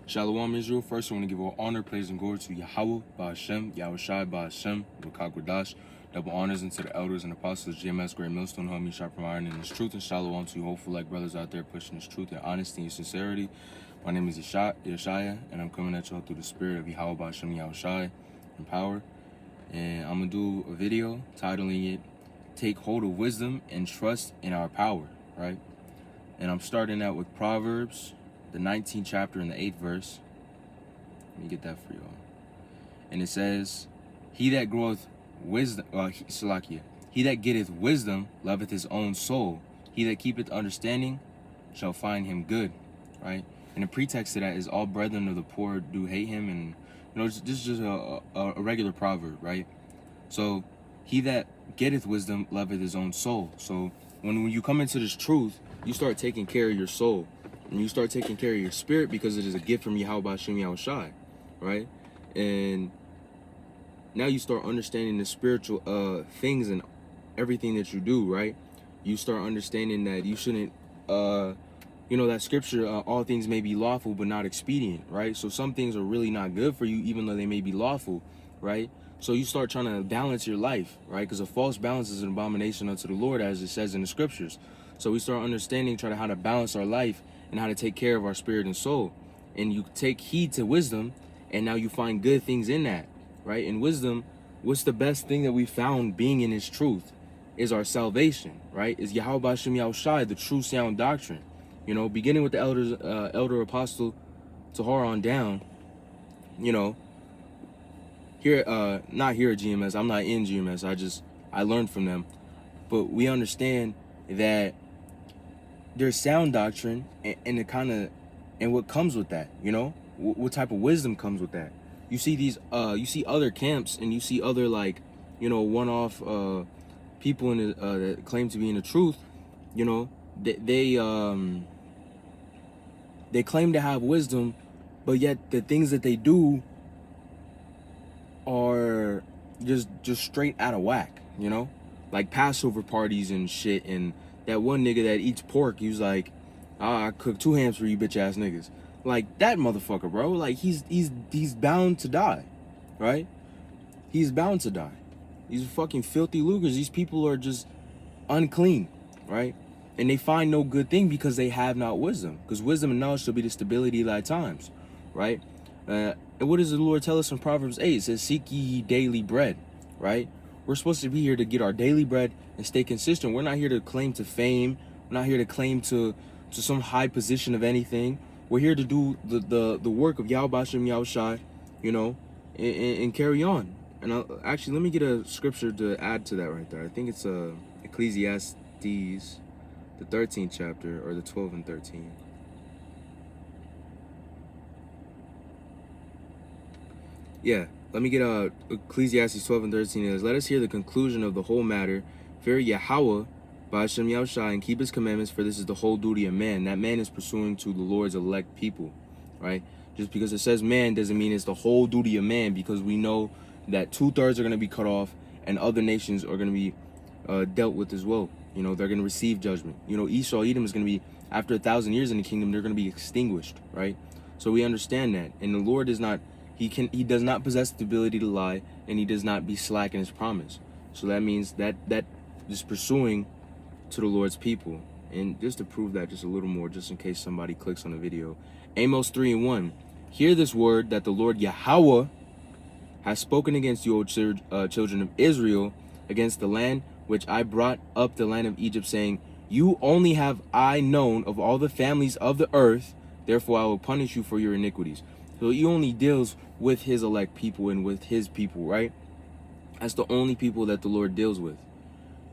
Shalom, Israel. First, I want to give all honor, praise, and glory to Yahawah, bahasham, yahawashi, bahasham, raka, quadash. Double honors into the elders and apostles, GMS, Great Millstone, homie, sharpening iron in this truth, and shalom to you hopeful like brothers out there pushing this truth and honesty and sincerity. My name is Yeshaya, and I'm coming at y'all through the spirit of Yahawah, bahasham, yahawashi, and power. And I'm going to do a video titling it, Take Hold of Wisdom and Trust in Our Power, right? And I'm starting out with Proverbs, the 19th chapter and the 8th verse. Let me get that for y'all. And it says, He that groweth wisdom, he that getteth wisdom loveth his own soul. He that keepeth understanding shall find him good, right? And the pretext to that is all brethren of the poor do hate him. And, you know, this is just a regular proverb, right? So, he that getteth wisdom loveth his own soul. So, when you come into this truth, you start taking care of your soul. And you start taking care of your spirit because it is a gift from Yahawah, bahasham, yahawashi, right? And now you start understanding the spiritual things and everything that you do, right? You start understanding that you shouldn't, that scripture, all things may be lawful but not expedient, right? So some things are really not good for you even though they may be lawful, right? So you start trying to balance your life, right? Because a false balance is an abomination unto the Lord, as it says in the scriptures. So we start understanding, how to balance our life and how to take care of our spirit and soul. And you take heed to wisdom, and now you find good things in that, right? And wisdom, what's the best thing that we found being in His truth is our salvation, right? Is Yahawah, bahasham, yahawashi, the true sound doctrine. You know, beginning with the elder apostle Tahar on down, here, not here at GMS, I'm not in GMS, I learned from them. But we understand that there's sound doctrine and what comes with that, what type of wisdom comes with that. You see you see other camps and you see other one-off people that claim to be in the truth. They claim to have wisdom, but yet the things that they do are just straight out of whack, like Passover parties and shit. And that one nigga that eats pork, he was like, I cook 2 hams for you bitch ass niggas. Like, that motherfucker, bro. Like, he's bound to die, right? He's bound to die. These are fucking filthy lucres. These people are just unclean, right? And they find no good thing because they have not wisdom. Because wisdom and knowledge shall be the stability of thy times, right? And what does the Lord tell us in Proverbs 8? It says, seek ye daily bread, right? We're supposed to be here to get our daily bread and stay consistent. We're not here to claim to fame. We're not here to claim to some high position of anything. We're here to do the work of Yahawah, bahasham, yahawashi, and carry on. And actually, let me get a scripture to add to that right there. I think it's Ecclesiastes, the 13th chapter, or the 12 and 13. Yeah, let me get Ecclesiastes 12 and 13. It is, let us hear the conclusion of the whole matter. Fear Yahawah, bahasham, yahawashi, and keep His commandments, for this is the whole duty of man. That man is pursuing to the Lord's elect people, right? Just because it says man doesn't mean it's the whole duty of man, because we know that 2/3 are going to be cut off and other nations are going to be dealt with as well. They're going to receive judgment. Esau, Edom is going to be, after 1,000 years in the kingdom, they're going to be extinguished, right? So we understand that. And the Lord is not, He does not possess the ability to lie, and He does not be slack in His promise. So that means that is pursuing to the Lord's people. And just to prove that just a little more, just in case somebody clicks on the video, Amos 3:1, hear this word that the Lord Yahawah has spoken against you, O children of Israel, against the land which I brought up, the land of Egypt, saying, you only have I known of all the families of the earth, therefore I will punish you for your iniquities. So He only deals with His elect people and with His people, right? That's the only people that the Lord deals with.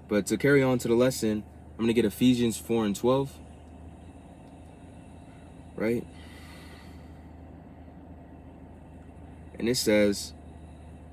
But to carry on to the lesson, I'm going to get Ephesians 4 and 12, right? And it says,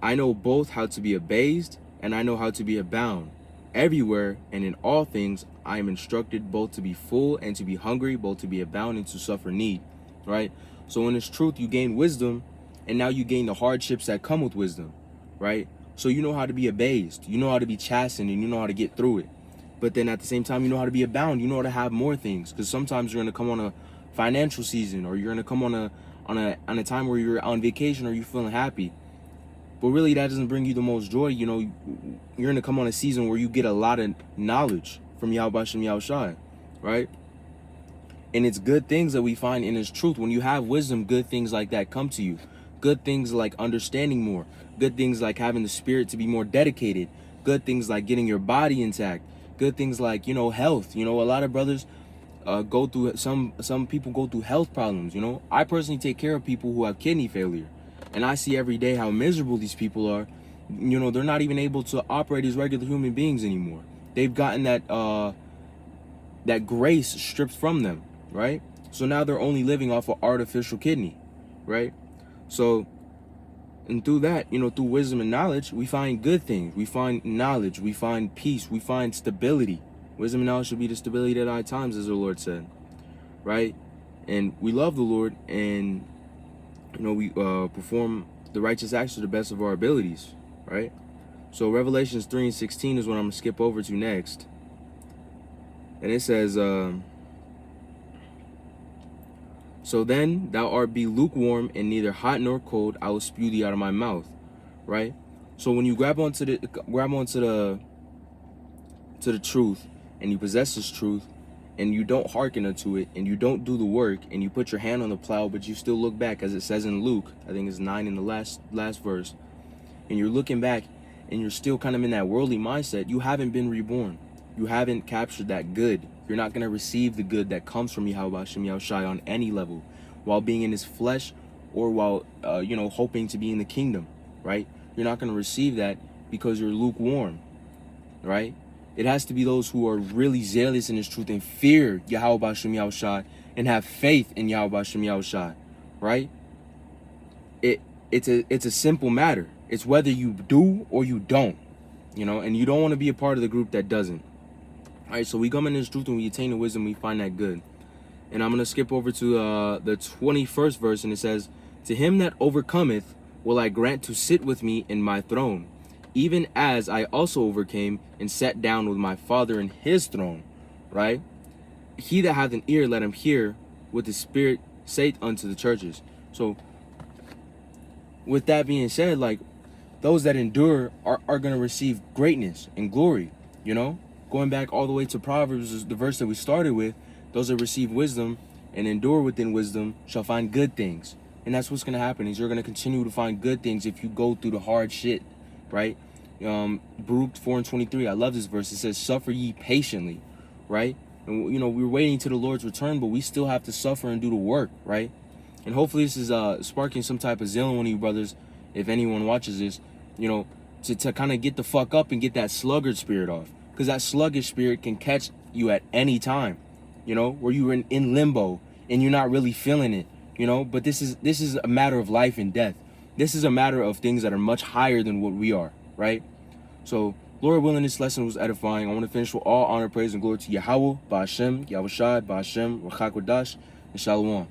I know both how to be abased and I know how to be abound. Everywhere and in all things I am instructed both to be full and to be hungry, both to be abound and to suffer need, right? So in this truth, you gain wisdom, and now you gain the hardships that come with wisdom, right? So you know how to be abased, you know how to be chastened, and you know how to get through it. But then at the same time, you know how to be abound. You know how to have more things. Because sometimes you're going to come on a financial season, or you're going to come on on a time where you're on vacation or you're feeling happy. But really, that doesn't bring you the most joy. You know, you're going to come on a season where you get a lot of knowledge from Yahweh Shem Yahawashi, right? And it's good things that we find in his truth. When you have wisdom, good things like that come to you. Good things like understanding more. Good things like having the spirit to be more dedicated. Good things like getting your body intact. Good things like, you know, health. You know, a lot of brothers go through, some people go through health problems, you know. I personally take care of people who have kidney failure. And I see every day how miserable these people are. You know, they're not even able to operate as regular human beings anymore. They've gotten that grace stripped from them, right? So now they're only living off of artificial kidney, right? So, and through that, you know, through wisdom and knowledge, we find good things. We find knowledge. We find peace. We find stability. Wisdom and knowledge should be the stability at all times, as the Lord said, right? And we love the Lord, and you know, we perform the righteous acts to the best of our abilities, right? So Revelations 3:16 is what I'm going to skip over to next. And it says, so then thou art be lukewarm and neither hot nor cold, I will spew thee out of my mouth, right? So when you grab onto the truth, and you possess this truth, and you don't hearken unto it, and you don't do the work, and you put your hand on the plow, but you still look back, as it says in Luke, I think it's 9 in the last verse, and you're looking back, and you're still kind of in that worldly mindset, you haven't been reborn. You haven't captured that good. You're not going to receive the good that comes from Yahweh Shem Yahawashi on any level, while being in his flesh, or while, you know, hoping to be in the kingdom, right? You're not going to receive that because you're lukewarm, right? It has to be those who are really zealous in his truth and fear Yahweh Shem Yahawashi and have faith in Yahweh Shem Yahawashi, right? It's a simple matter. It's whether you do or you don't, you know, and you don't want to be a part of the group that doesn't. All right, so we come in this truth and we attain the wisdom, we find that good. And I'm going to skip over to the 21st verse, and it says, to him that overcometh will I grant to sit with me in my throne, even as I also overcame and sat down with my Father in his throne, right? He that hath an ear, let him hear what the Spirit saith unto the churches. So, with that being said, like, those that endure are going to receive greatness and glory, you know? Going back all the way to Proverbs, the verse that we started with, those that receive wisdom and endure within wisdom shall find good things. And that's what's going to happen, is you're going to continue to find good things if you go through the hard shit, right? Baruch 4:23, I love this verse. It says, suffer ye patiently, right? And, you know, we're waiting to the Lord's return, but we still have to suffer and do the work, right? And hopefully this is sparking some type of zeal in one of you brothers, if anyone watches this, you know, to kind of get the fuck up and get that sluggard spirit off. Because that sluggish spirit can catch you at any time, you know, where you're in limbo and you're not really feeling it, you know. But this is a matter of life and death. This is a matter of things that are much higher than what we are, right? So, Lord willing, this lesson was edifying. I want to finish with all honor, praise, and glory to Yahawah, bahasham, Yahawashi, bahasham, raka, quadash, and shalom.